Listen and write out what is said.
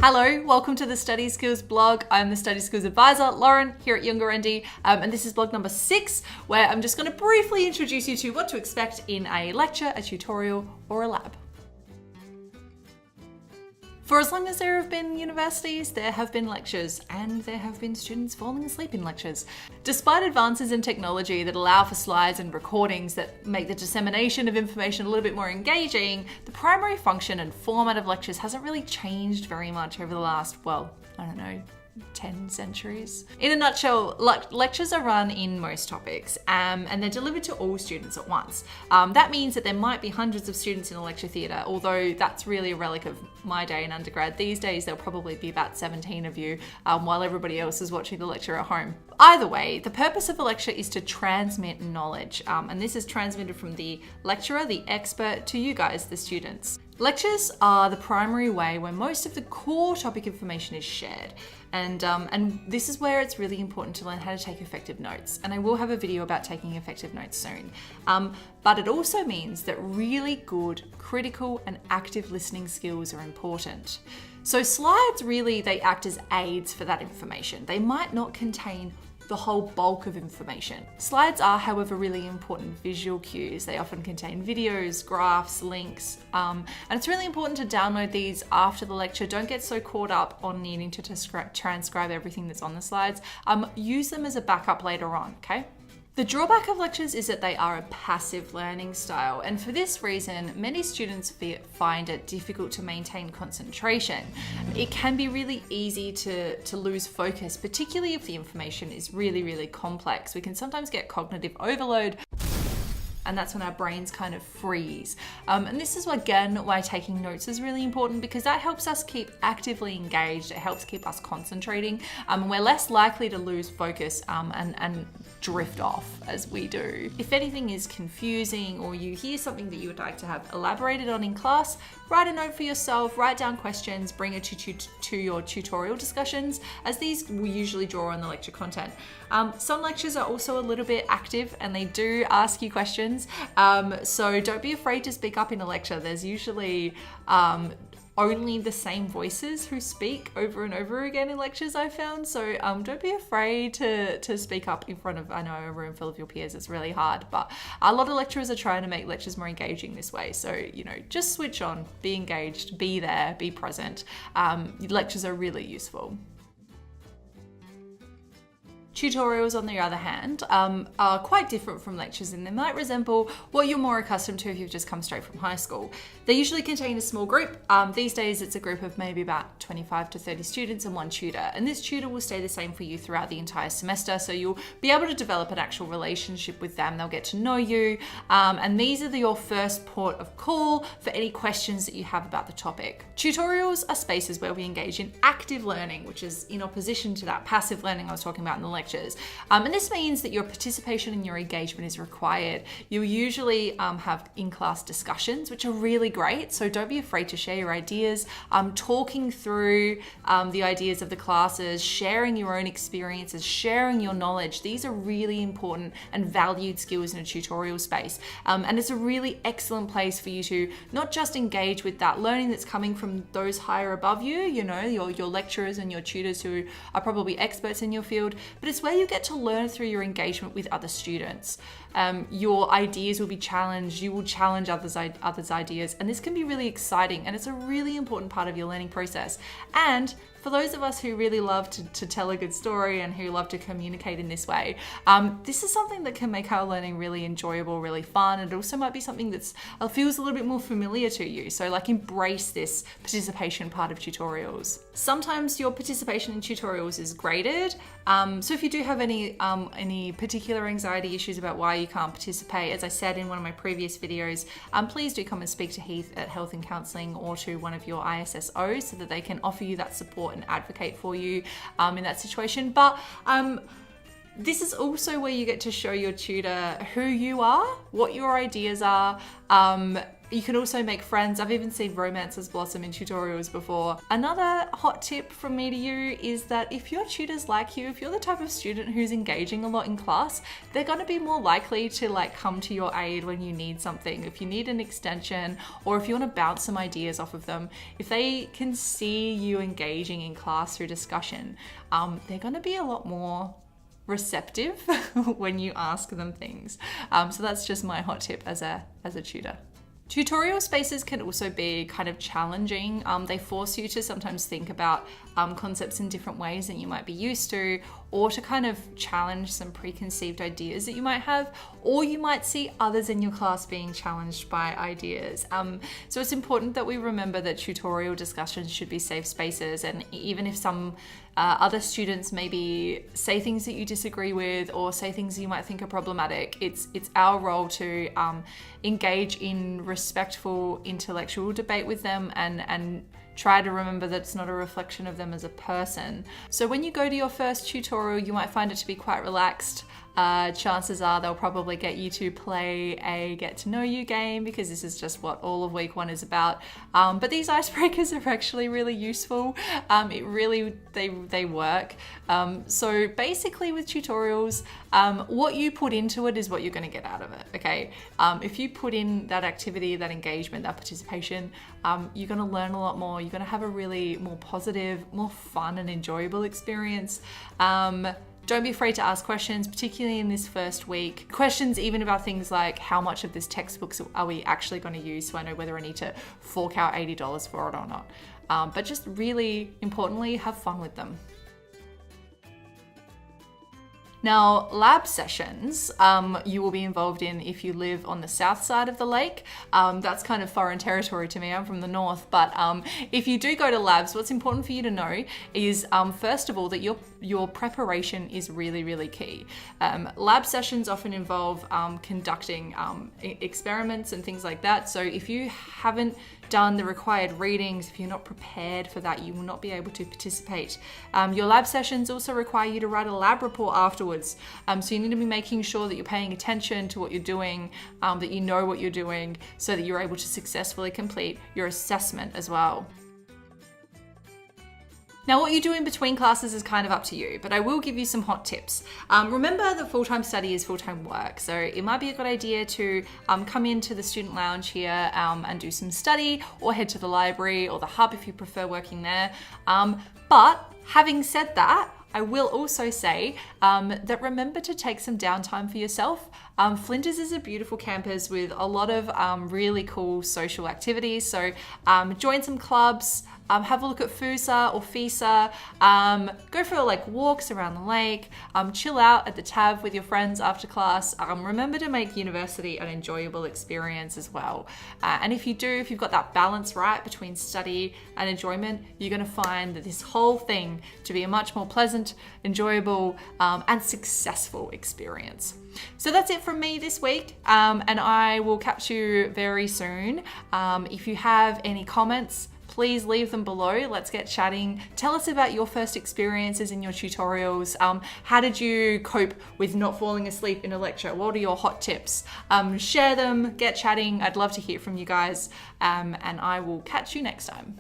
Hello, welcome to the Study Skills blog. I'm the Study Skills advisor, Lauren, here at Younger ND, and this is blog number 6, where I'm just going to briefly introduce you to what to expect in a lecture, a tutorial, or a lab. For as long as there have been universities, there have been lectures, and there have been students falling asleep in lectures. Despite advances in technology that allow for slides and recordings that make the dissemination of information a little bit more engaging, the primary function and format of lectures hasn't really changed very much over the last, 10 centuries. In a nutshell, lectures are run in most topics and they're delivered to all students at once. That means that there might be hundreds of students in a lecture theatre, although that's really a relic of my day in undergrad. These days there'll probably be about 17 of you while everybody else is watching the lecture at home. Either way, the purpose of a lecture is to transmit knowledge, and this is transmitted from the lecturer, the expert, to you guys, the students. Lectures are the primary way where most of the core topic information is shared. And this is where it's really important to learn how to take effective notes. And I will have a video about taking effective notes soon. But it also means that really good, critical, and active listening skills are important. So slides really, they act as aids for that information. They might not contain the whole bulk of information. Slides are, however, really important visual cues. They often contain videos, graphs, links, and it's really important to download these after the lecture. Don't get so caught up on needing to transcribe everything that's on the slides. Use them as a backup later on, okay? The drawback of lectures is that they are a passive learning style, and for this reason, many students find it difficult to maintain concentration. It can be really easy to lose focus, particularly if the information is really, really complex. We can sometimes get cognitive overload, and that's when our brains kind of freeze. And this is again why taking notes is really important, because that helps us keep actively engaged. It helps keep us concentrating. We're less likely to lose focus and drift off as we do. If anything is confusing or you hear something that you would like to have elaborated on in class, write a note for yourself, write down questions, bring it to your tutorial discussions, as these will usually draw on the lecture content. Some lectures are also a little bit active and they do ask you questions. So don't be afraid to speak up in a lecture. There's usually only the same voices who speak over and over again in lectures, I found. So don't be afraid to speak up in front of, I know, a room full of your peers. It's really hard, but a lot of lecturers are trying to make lectures more engaging this way. So, just switch on, be engaged, be there, be present. Lectures are really useful. Tutorials, on the other hand, are quite different from lectures, and they might resemble what you're more accustomed to if you've just come straight from high school. They usually contain a small group. These days it's a group of maybe about 25 to 30 students and one tutor, and this tutor will stay the same for you throughout the entire semester, so you'll be able to develop an actual relationship with them. They'll get to know you, and these are your first port of call for any questions that you have about the topic. Tutorials are spaces where we engage in active learning, which is in opposition to that passive learning I was talking about in the lectures. And this means that your participation and your engagement is required. You usually have in-class discussions, which are really great. So don't be afraid to share your ideas, talking through the ideas of the classes, sharing your own experiences, sharing your knowledge. These are really important and valued skills in a tutorial space. And it's a really excellent place for you to not just engage with that learning that's coming from those higher above you, your lecturers and your tutors who are probably experts in your field, but it's where you get to learn through your engagement with other students. Your ideas will be challenged, you will challenge others' ideas, and this can be really exciting, and it's a really important part of your learning process. And for those of us who really love to tell a good story and who love to communicate in this way, this is something that can make our learning really enjoyable, really fun. It also might be something that feels a little bit more familiar to you. So embrace this participation part of tutorials. Sometimes your participation in tutorials is graded. So if you do have any particular anxiety issues about why you can't participate, as I said in one of my previous videos, please do come and speak to Heath at Health and Counselling or to one of your ISSOs so that they can offer you that support and advocate for you in that situation. But this is also where you get to show your tutor who you are, what your ideas are, You can also make friends. I've even seen romances blossom in tutorials before. Another hot tip from me to you is that if your tutors like you, if you're the type of student who's engaging a lot in class, they're going to be more likely to like come to your aid when you need something. If you need an extension, or if you want to bounce some ideas off of them, if they can see you engaging in class through discussion, they're going to be a lot more receptive when you ask them things. So that's just my hot tip as a tutor. Tutorial spaces can also be kind of challenging. They force you to sometimes think about concepts in different ways than you might be used to, or to kind of challenge some preconceived ideas that you might have, or you might see others in your class being challenged by ideas. So it's important that we remember that tutorial discussions should be safe spaces, and even if some other students maybe say things that you disagree with, or say things you might think are problematic, it's our role to engage in respectful intellectual debate with them, and try to remember that it's not a reflection of them as a person. So when you go to your first tutorial, you might find it to be quite relaxed. Chances are they'll probably get you to play a get to know you game, because this is just what all of week 1 is about. But these icebreakers are actually really useful. They work. So basically with tutorials, what you put into it is what you're going to get out of it. Okay. If you put in that activity, that engagement, that participation, you're going to learn a lot more. You're going to have a really more positive, more fun and enjoyable experience. Don't be afraid to ask questions, particularly in this first week. Questions even about things like, how much of this textbook are we actually going to use, so I know whether I need to fork out $80 for it or not. But just really importantly, have fun with them. Now, lab sessions you will be involved in if you live on the south side of the lake. That's kind of foreign territory to me. I'm from the north, but if you do go to labs, what's important for you to know is first of all that your preparation is really, really key. Lab sessions often involve conducting experiments and things like that. So if you haven't done the required readings, if you're not prepared for that, you will not be able to participate. Your lab sessions also require you to write a lab report afterwards. So you need to be making sure that you're paying attention to what you're doing, that you know what you're doing, so that you're able to successfully complete your assessment as well. Now, what you do in between classes is kind of up to you, but I will give you some hot tips. Remember that full-time study is full-time work, so it might be a good idea to come into the student lounge here and do some study, or head to the library or the hub if you prefer working there. But having said that, I will also say that remember to take some downtime for yourself. Flinders is a beautiful campus with a lot of really cool social activities. So join some clubs, have a look at FUSA or FISA, go for like walks around the lake, chill out at the TAV with your friends after class. Remember to make university an enjoyable experience as well. And if you've got that balance right between study and enjoyment, you're going to find that this whole thing to be a much more pleasant, enjoyable, and successful experience. So that's it from me this week, and I will catch you very soon. If you have any comments, please leave them below. Let's get chatting. Tell us about your first experiences in your tutorials. How did you cope with not falling asleep in a lecture? What are your hot tips? Share them, get chatting. I'd love to hear from you guys, and I will catch you next time.